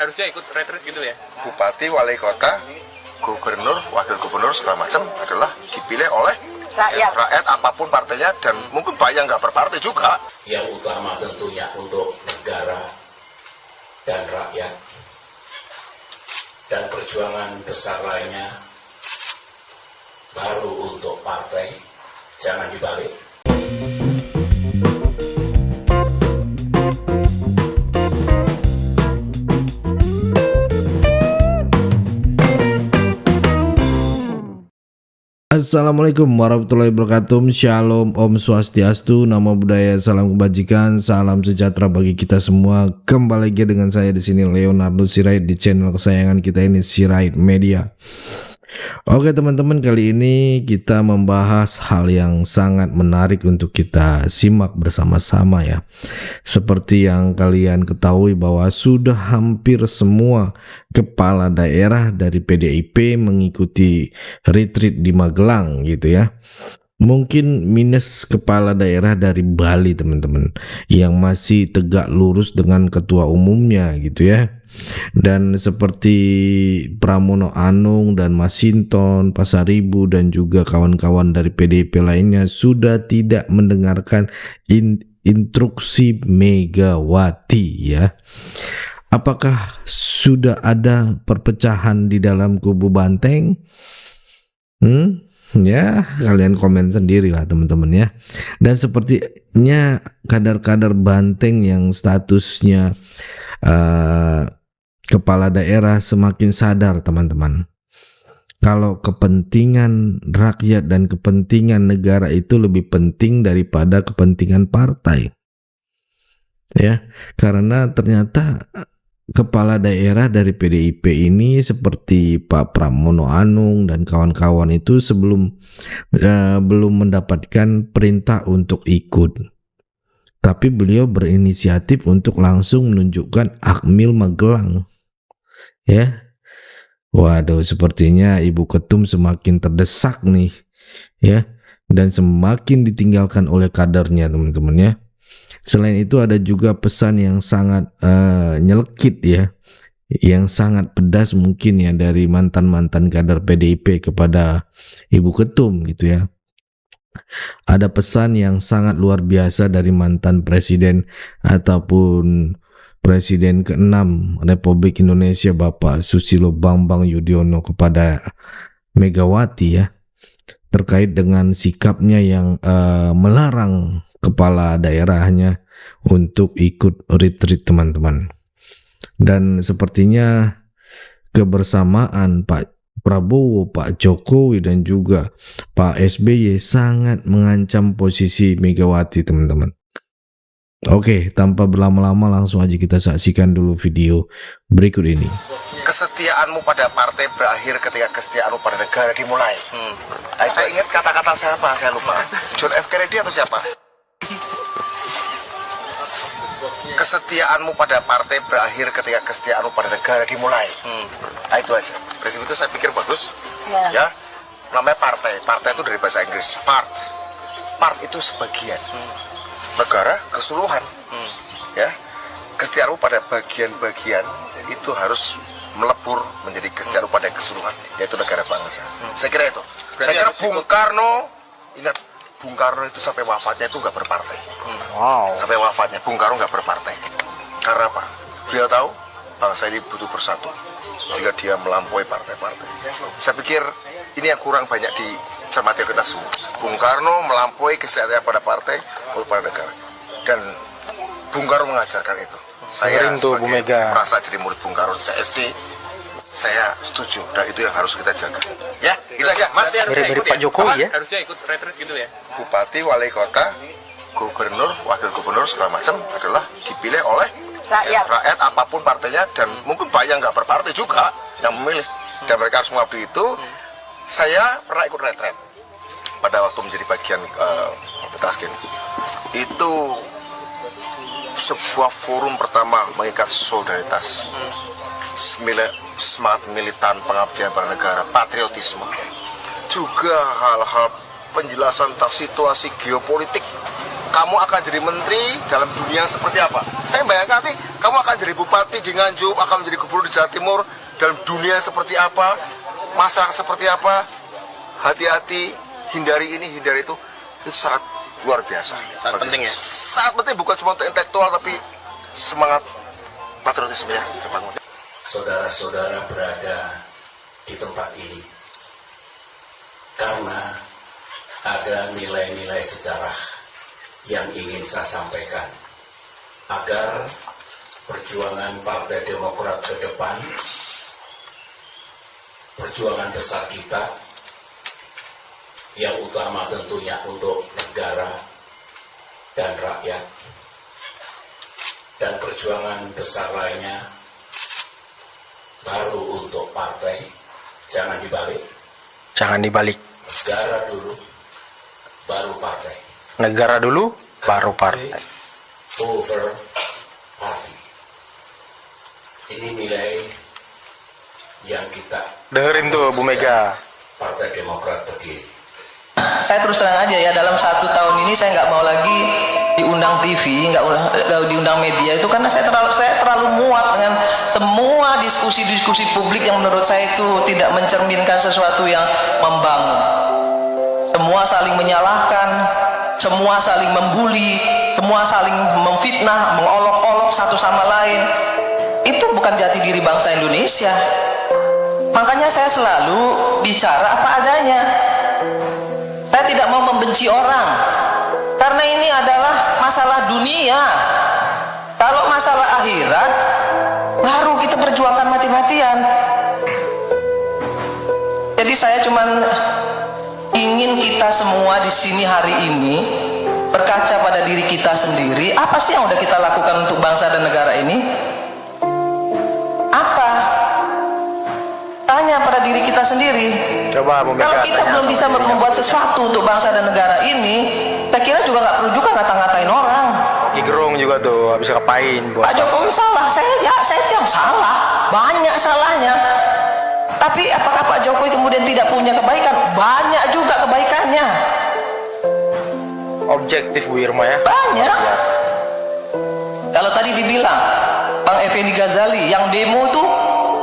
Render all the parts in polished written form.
harusnya ikut retret gitu ya. Bupati, wali kota, gubernur, wakil gubernur segala macam adalah dipilih oleh rakyat apapun partainya, dan mungkin banyak nggak berpartai juga. Yang utama tentunya untuk negara dan rakyat, dan perjuangan besar lainnya baru untuk partai, jangan dibalik. Assalamualaikum warahmatullahi wabarakatuh. Shalom, Om Swastiastu, Namo Buddhaya, salam kebajikan, salam sejahtera bagi kita semua. Kembali lagi dengan saya di sini Leonardo Sirait di channel kesayangan kita ini, Sirait Media. Oke teman-teman, kali ini kita membahas hal yang sangat menarik untuk kita simak bersama-sama ya. Seperti yang kalian ketahui bahwa sudah hampir semua kepala daerah dari PDIP mengikuti retreat di Magelang gitu ya. Mungkin minus kepala daerah dari Bali teman-teman, yang masih tegak lurus dengan ketua umumnya gitu ya. Dan seperti Pramono Anung dan Masinton, Pasaribu dan juga kawan-kawan dari PDIP lainnya sudah tidak mendengarkan instruksi Megawati ya. Apakah sudah ada perpecahan di dalam kubu Banteng? Ya, kalian komen sendiri lah teman-teman ya. Dan sepertinya kadar-kadar Banteng yang statusnya kepala daerah semakin sadar teman-teman, kalau kepentingan rakyat dan kepentingan negara itu lebih penting daripada kepentingan partai ya. Karena ternyata kepala daerah dari PDIP ini seperti Pak Pramono Anung dan kawan-kawan itu belum mendapatkan perintah untuk ikut, tapi beliau berinisiatif untuk langsung menunjukkan Akmil Magelang ya. Waduh, sepertinya Ibu Ketum semakin terdesak nih ya, dan semakin ditinggalkan oleh kadernya teman-teman ya. Selain itu ada juga pesan yang sangat nyelekit ya, yang sangat pedas mungkin ya, dari mantan-mantan kader PDIP kepada Ibu Ketum gitu ya. Ada pesan yang sangat luar biasa dari mantan presiden ataupun Presiden ke-6 Republik Indonesia Bapak Susilo Bambang Yudhoyono kepada Megawati ya, terkait dengan sikapnya yang melarang kepala daerahnya untuk ikut retreat teman-teman. Dan sepertinya kebersamaan Pak Prabowo, Pak Jokowi dan juga Pak SBY sangat mengancam posisi Megawati teman-teman. Oke, tanpa berlama-lama langsung aja kita saksikan dulu video berikut ini. Kesetiaanmu pada partai berakhir ketika kesetiaanmu pada negara dimulai. Nah, itu ingat kata-kata siapa? Saya lupa. John F. Kennedy atau siapa? Kesetiaanmu pada partai berakhir ketika kesetiaanmu pada negara dimulai. Nah, itu aja. Prinsip itu saya pikir bagus. Ya. Namanya partai. Partai itu dari bahasa Inggris part. Part itu sebagian. Negara keseluruhan. Ya. Kesetiaanmu pada bagian-bagian itu harus melebur menjadi kesetiaan pada keseluruhan, yaitu negara bangsa. Saya kira itu. Saya kira Bung Karno, ingat Bung Karno itu sampai wafatnya itu nggak berpartai. Sampai wafatnya Bung Karno nggak berpartai. Karena apa? Beliau tahu bangsa ini butuh bersatu, sehingga dia melampaui partai-partai. Saya pikir ini yang kurang banyak dicermati kita semua. Bung Karno melampaui kesetiaan pada partai untuk pada negara, dan Bung Karno mengajarkan itu. Saya sebagai merasa jadi murid Bung Karno sejak SD, saya setuju, dan itu yang harus kita jaga. Ya, gitu aja, Mas. Mirip Pak Jokowi ya. Harusnya ikut retret gitu ya. Bupati, wali kota, gubernur, wakil gubernur segala macam adalah dipilih oleh rakyat apapun partainya, dan mungkin banyak nggak berpartai juga yang memilih, dan mereka harus mengabdi itu. Saya pernah ikut retret pada waktu menjadi bagian Taskin. Itu sebuah forum pertama mengikat solidaritas, semangat militan, pengabdian pada negara, patriotisme, juga hal-hal penjelasan tentang situasi geopolitik kamu akan jadi menteri dalam dunia seperti apa. Saya bayangkan nanti kamu akan jadi bupati di Nganjuk, akan menjadi gubernur di Jawa Timur dalam dunia seperti apa, masyarakat seperti apa. Hati-hati, hindari ini, hindari itu sangat luar biasa. Sangat penting ya? Sangat penting, bukan cuma untuk intelektual, tapi semangat patriotismenya terbangun. Saudara-saudara berada di tempat ini karena ada nilai-nilai sejarah yang ingin saya sampaikan agar perjuangan Partai Demokrat ke depan, perjuangan besar kita yang utama tentunya untuk negara dan rakyat, dan perjuangan besar lainnya baru untuk partai. Jangan dibalik. Jangan dibalik. Negara dulu, baru partai. Negara dulu, baru partai. Over party. Ini nilai yang kita Dengerin tuh Bu Mega. Partai Demokrat berdiri. Saya terus terang aja ya, dalam 1 tahun ini saya nggak mau lagi diundang TV, nggak diundang media itu karena saya terlalu muak dengan semua diskusi-diskusi publik yang menurut saya itu tidak mencerminkan sesuatu yang membangun. Semua saling menyalahkan, semua saling membuli, semua saling memfitnah, mengolok-olok satu sama lain. Itu bukan jati diri bangsa Indonesia. Makanya saya selalu bicara apa adanya. Saya tidak mau membenci orang, karena ini adalah masalah dunia. Kalau masalah akhirat, baru kita perjuangkan mati-matian. Jadi saya cuman ingin kita semua di sini hari ini berkaca pada diri kita sendiri. Apa sih yang udah kita lakukan untuk bangsa dan negara ini? Apa? Tanya pada diri kita sendiri. Coba Bu Mega. Kalau kita belum bisa membuat sesuatu untuk bangsa dan negara ini, saya kira juga nggak perlu juga ngata-ngatain orang. Ki Gerung juga tuh habis ngapain buat Pak Jokowi salah, saya yang salah, banyak salahnya. Tapi apakah Pak Jokowi kemudian tidak punya kebaikan? Banyak juga kebaikannya. objektif Bu Irma ya. Banyak. Biasa. Kalau tadi dibilang Bang Effendi Ghazali yang demo tuh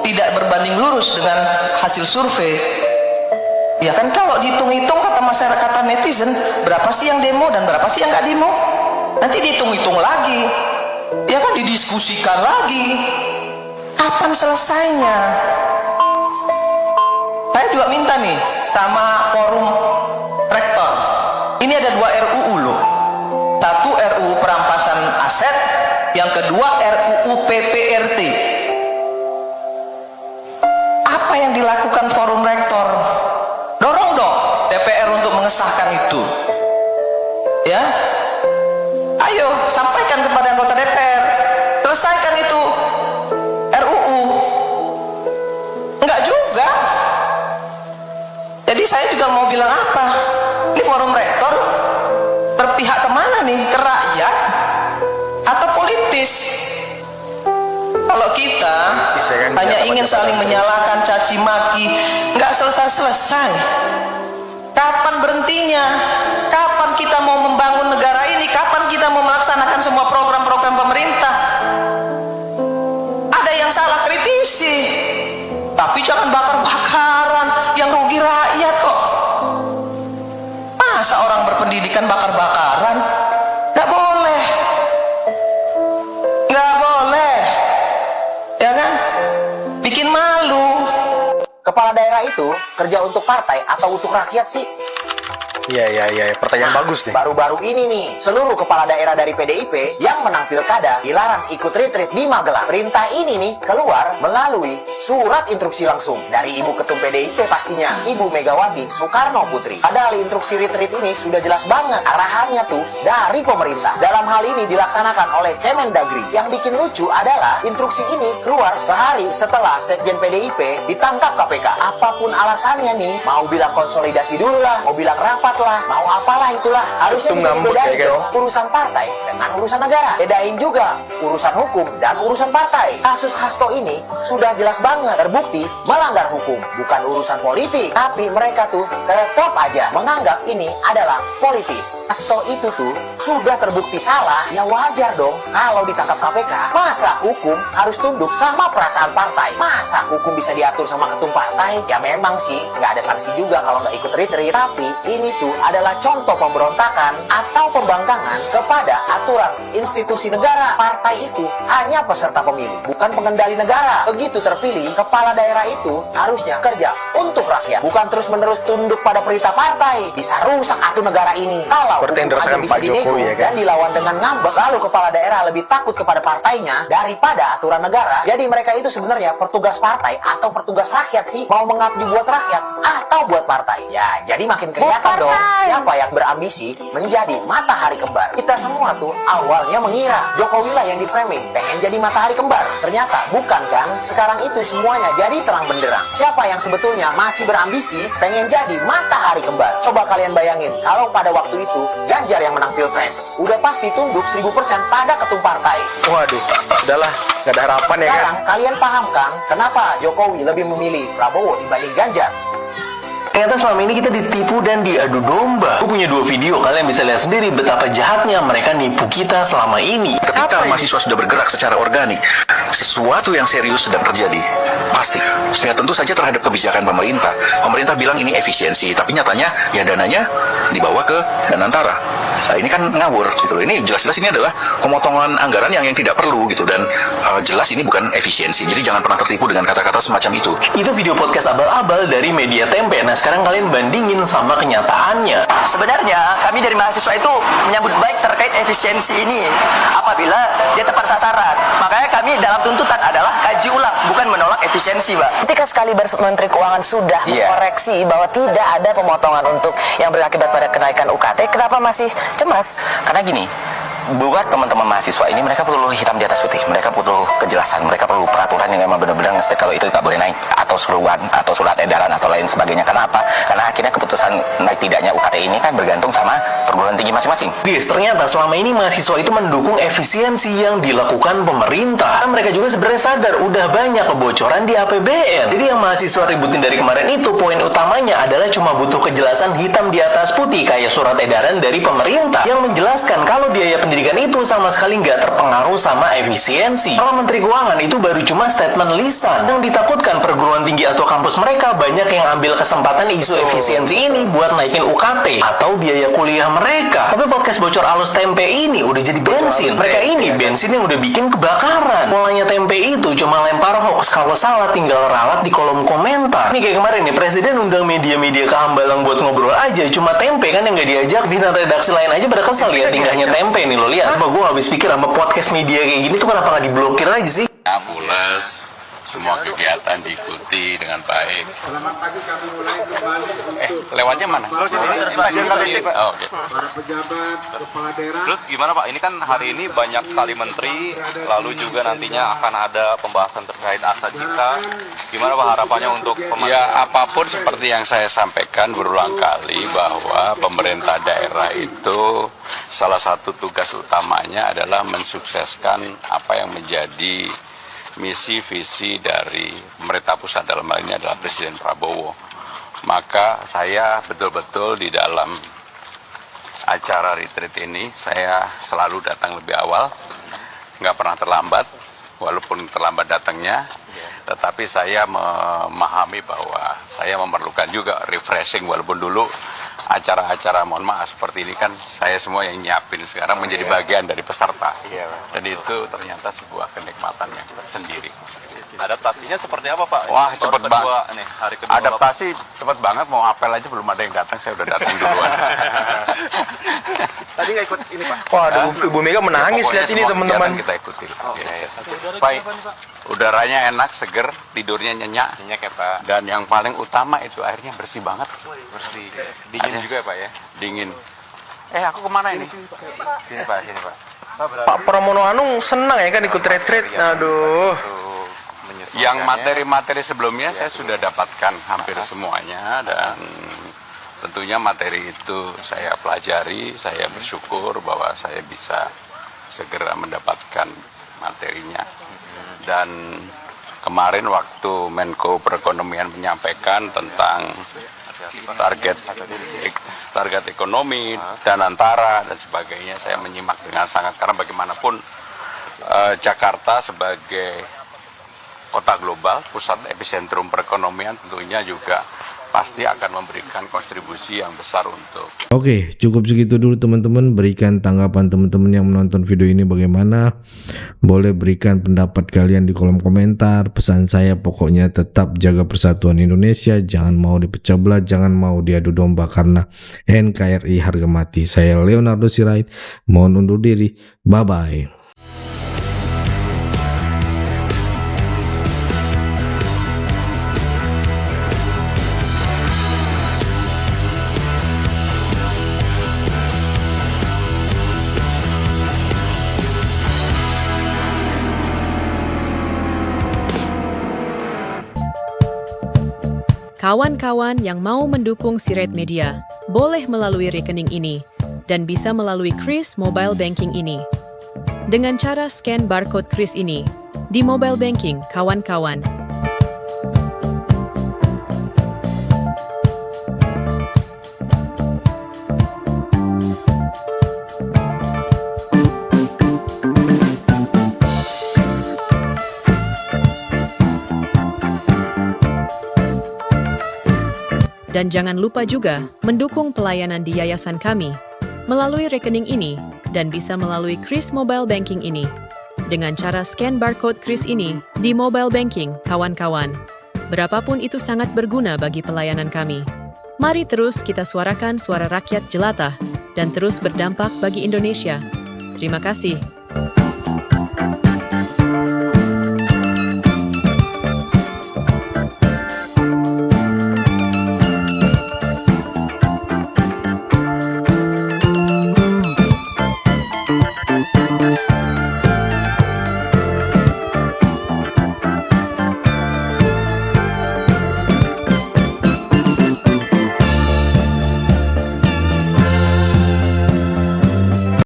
tidak berbanding lurus dengan hasil survei. Ya kan, kalau dihitung-hitung kata masyarakat netizen, berapa sih yang demo dan berapa sih yang nggak demo? Nanti dihitung-hitung lagi, ya kan, didiskusikan lagi. Kapan selesainya? Saya juga minta nih sama forum rektor. Ini ada 2 RUU loh. Satu RUU perampasan aset, yang kedua RUU PPRT. Apa yang dilakukan forum rektor? Dorong dong DPR untuk mengesahkan itu, ya. Ayo sampaikan kepada anggota DPR, selesaikan itu RUU. Enggak juga. Jadi saya juga mau bilang apa? Ini forum rektor berpihak kemana nih? Ke rakyat atau politis? Kalau kita hanya ingin saling menyalahkan, caci maki, nggak selesai-selesai. Kapan berhentinya? Kapan kita mau membangun negara ini? Kapan kita mau melaksanakan semua program-program pemerintah? Ada yang salah, kritisi, tapi jangan bakar-bakaran, yang rugi rakyat kok. Masa orang berpendidikan bakar-bakaran? Nggak boleh. Nggak boleh. Ya kan? Bikin malu. Kepala daerah itu kerja untuk partai atau untuk rakyat sih? Iya. Pertanyaan bagus nih. Baru-baru ini nih, seluruh kepala daerah dari PDIP yang menang pilkada dilarang ikut retreat di Magelang. Perintah ini nih keluar melalui surat instruksi langsung dari Ibu Ketum PDIP pastinya, Ibu Megawati Soekarno Putri. Padahal instruksi retreat ini sudah jelas banget arahannya tuh dari pemerintah. Dalam hal ini dilaksanakan oleh Kemendagri. Yang bikin lucu adalah instruksi ini keluar sehari setelah Sekjen PDIP ditangkap KPK. Apapun alasannya nih, mau bilang konsolidasi dulu lah, mau bilang rapat lah, mau apalah itulah. Harusnya Ketum bisa ngambek dibedain ya kan? dong urusan partai dengan urusan negara. Bedain juga urusan hukum dan urusan partai. Kasus Hasto ini sudah jelas banget terbukti melanggar hukum, bukan urusan politik. Tapi mereka tuh tetap aja menganggap ini adalah politis. Hasto itu tuh sudah terbukti salah, ya wajar dong kalau ditangkap KPK. Masa hukum harus tunduk sama perasaan partai? Masa hukum bisa diatur sama ketum partai? Ya memang sih nggak ada sanksi juga kalau nggak ikut retreat. Tapi ini tuh adalah contoh pemberontakan atau pembangkangan kepada aturan institusi negara. Partai itu hanya peserta pemilu, bukan pengendali negara. Begitu terpilih, kepala daerah itu harusnya kerja untuk rakyat, bukan terus-menerus tunduk pada perintah partai. Bisa rusak atuh negara ini. Kalau Seperti yang hukum aja dirasakan bisa Pak dinego Jokowi ya kan? dan dilawan dengan ngambek, lalu kepala daerah lebih takut kepada partainya daripada aturan negara. Jadi mereka itu sebenarnya petugas partai atau petugas rakyat sih? Mau mengabdi buat rakyat atau buat partai? Ya, jadi makin kelihatan dong siapa yang berambisi menjadi matahari kembar. Kita semua tuh awalnya mengira Jokowi lah yang di framing pengen jadi matahari kembar. Ternyata bukan kan? Sekarang itu semuanya jadi terang benderang. Siapa yang sebetulnya masih berambisi pengen jadi matahari kembar? Coba kalian bayangin kalau pada waktu itu Ganjar yang menang Pilpres, udah pasti tunduk 1000% pada ketum partai. Waduh, udahlah, nggak ada harapan ya kan? Sekarang kalian paham kan kenapa Jokowi lebih memilih Prabowo dibanding Ganjar? Ternyata selama ini kita ditipu dan diadu domba. Aku punya 2 video, kalian bisa lihat sendiri betapa jahatnya mereka nipu kita selama ini. Ketika mahasiswa sudah bergerak secara organik, sesuatu yang serius sedang terjadi. Pasti. Ya tentu saja terhadap kebijakan pemerintah. Pemerintah bilang ini efisiensi, tapi nyatanya ya dananya dibawa ke Danantara. Nah ini kan ngawur gitu loh. Ini jelas-jelas ini adalah pemotongan anggaran yang tidak perlu gitu, dan jelas ini bukan efisiensi. Jadi jangan pernah tertipu dengan kata-kata semacam itu. Itu video podcast abal-abal dari Media Tempe. Nah sekarang kalian bandingin sama kenyataannya. Sebenarnya kami dari mahasiswa itu menyambut baik terkait efisiensi ini apabila dia tepat sasaran. Makanya kami dalam tuntutan adalah kaji ulang, bukan menolak efisiensi, Pak. Ketika sekali Menteri Keuangan sudah mengkoreksi bahwa tidak ada pemotongan untuk yang berakibat pada kenaikan UKT, kenapa masih cemas? Karena gini, buat teman-teman mahasiswa ini mereka perlu hitam di atas putih, mereka perlu kejelasan, mereka perlu peraturan yang memang benar-benar nge-state kalau itu nggak boleh naik, atau seruan, atau surat edaran, atau lain sebagainya. Karena apa? Karena akhirnya keputusan naik tidaknya UKT ini kan bergantung sama perguruan tinggi masing-masing. Guys, ternyata selama ini mahasiswa itu mendukung efisiensi yang dilakukan pemerintah. Karena mereka juga sebenarnya sadar udah banyak kebocoran di APBN. Jadi yang mahasiswa ributin dari kemarin itu poin utamanya adalah cuma butuh kejelasan hitam di atas putih kayak surat edaran dari pemerintah yang menjelaskan kalau biaya pendidikan itu sama sekali nggak terpengaruh sama efisiensi. Kalau Menteri Keuangan itu baru cuma statement lisan. Yang ditakutkan perguruan tinggi atau kampus mereka banyak yang ambil kesempatan isu efisiensi ini buat naikin UKT atau biaya kuliah mereka. Tapi podcast bocor alus tempe ini udah jadi bensin. Mereka ini bensin yang udah bikin kebakaran. Mulanya tempe itu cuma lempar hoax, kalau salah tinggal ralat di kolom komentar. Nih kayak kemarin nih, Presiden undang media-media ke Hambalang buat ngobrol aja, cuma tempe kan yang nggak diajak. Bintang redaksi lain aja pada kesel lihat tingkahnya tempe nih, lo lihat. Gue habis pikir sama podcast media kayak gini tuh kenapa nggak diblokir aja sih? Pulas, semua kegiatan diikuti dengan baik. Selamat pagi, kami mulai kembali untuk Lewatnya mana? para pejabat, kepala daerah. Terus gimana Pak? Ini kan hari ini banyak sekali menteri, lalu juga nantinya akan ada pembahasan terkait asa jika. Gimana Pak harapannya untuk Ya apapun seperti yang saya sampaikan berulang kali bahwa pemerintah daerah itu salah satu tugas utamanya adalah mensukseskan apa yang menjadi misi visi dari pemerintah pusat, dalam hal ini adalah Presiden Prabowo. Maka saya betul-betul di dalam acara retreat ini saya selalu datang lebih awal, nggak pernah terlambat, walaupun terlambat datangnya, tetapi saya memahami bahwa saya memerlukan juga refreshing, walaupun dulu acara-acara mohon maaf seperti ini kan saya semua yang nyiapin, sekarang menjadi bagian dari peserta, dan itu ternyata sebuah kenikmatan yang tersendiri. adaptasinya seperti apa Pak? Wah cepet banget, hari kedua adaptasi cepet banget, mau apel aja belum ada yang datang, saya udah datang duluan. Tadi nggak ikut ini Pak? Wah, Ibu Mega menangis Pokoknya lihat ini semua teman-teman. kegiatan kita ikuti. Baik, udaranya enak, seger, tidurnya nyenyak, ya Pak. dan yang paling utama itu airnya bersih banget. Bersih. Dingin juga ya Pak ya? Dingin. Aku kemana ini? Sini Pak, sini Pak. Pak Pramono Anung senang ya kan ikut retreat. Aduh. Yang materi-materi sebelumnya saya sudah dapatkan hampir semuanya, dan tentunya materi itu saya pelajari, saya bersyukur bahwa saya bisa segera mendapatkan materinya. Dan kemarin waktu Menko Perekonomian menyampaikan tentang target ekonomi dan antara dan sebagainya, saya menyimak dengan sangat, karena bagaimanapun Jakarta sebagai kota global, pusat epicentrum perekonomian, tentunya juga pasti akan memberikan kontribusi yang besar untuk. Oke, cukup segitu dulu teman-teman. Berikan tanggapan teman-teman yang menonton video ini bagaimana. Boleh berikan pendapat kalian di kolom komentar. Pesan saya pokoknya tetap jaga persatuan Indonesia. Jangan mau dipecah belah, jangan mau diadu domba, karena NKRI harga mati. Saya Leonardo Sirait, mohon undur diri. Bye-bye. Kawan-kawan yang mau mendukung Sirait Media, boleh melalui rekening ini dan bisa melalui Kris Mobile Banking ini. Dengan cara scan barcode Kris ini di mobile banking, kawan-kawan. Dan jangan lupa juga mendukung pelayanan di yayasan kami melalui rekening ini dan bisa melalui Kris Mobile Banking ini dengan cara scan barcode Kris ini di mobile banking, kawan-kawan. Berapapun itu sangat berguna bagi pelayanan kami. Mari terus kita suarakan suara rakyat jelata dan terus berdampak bagi Indonesia. Terima kasih.